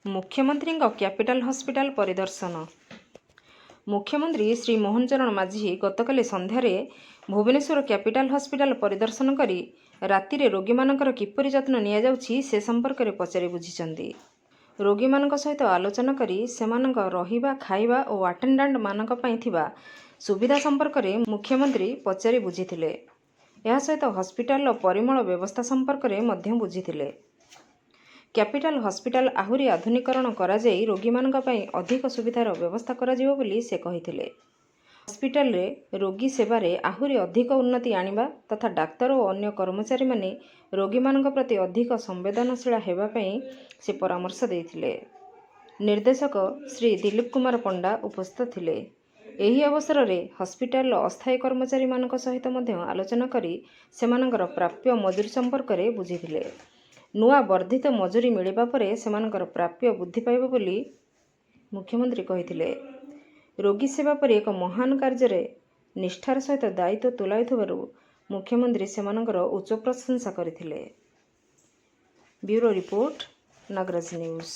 मुख्यमंत्री capital hospital परिदर्शन। मुख्यमंत्री श्री मोहन चरण माझी गतकाली संध्यारे भुवनेश्वर कैपिटल हॉस्पिटल परिदर्शन करी रातिरे रोगी मानकर किपरि जत्न निया जाउछि से संपर्क में पचारि बुझिछन्ति। रोगी मानक सहित आलोचना करी सेमानक रहिबा खाइबा और अटेंडेंट मानक पई थिबा सुविधा संपर्क में मुख्यमंत्री पचारि बुझिथिले। या सहित हॉस्पिटल परिमल व्यवस्था संपर्क में मध्य बुझिथिले। कैपिटल हॉस्पिटल आहुरी आधुनिकरण करा जाई रोगी मानक पई अधिक सुविधार व्यवस्था करा जिवो बोली से कहिथिले। हॉस्पिटल रे रोगी सेवारे आहुरी अधिक उन्नति आनिबा तथा डाक्तर और अन्य कर्मचारी माने रोगी मानक प्रति अधिक संवेदनशील हेबा पई से परामर्श देथिले। निर्देशक श्री दिलीप कुमार पंडा उपस्थित थिले। एही अवसर रे हॉस्पिटल अस्थायी कर्मचारी मानक सहित मध्य आलोचना करी सेमानकर प्राप्य मजूरी संपर्क में बुझिथिले। नुआ वर्धित मजूरी मिलिबा परे सेमानकर प्राप्य बुद्धि पाइब बोली मुख्यमंत्री कहिथिले। रोगी सेवा पर एक महान कार्य निष्ठार सहित दायित्व तुलाइथिबारु मुख्यमंत्री सेमानकर उच्च प्रशंसा करथिले। Bureau report, Nagaraj news.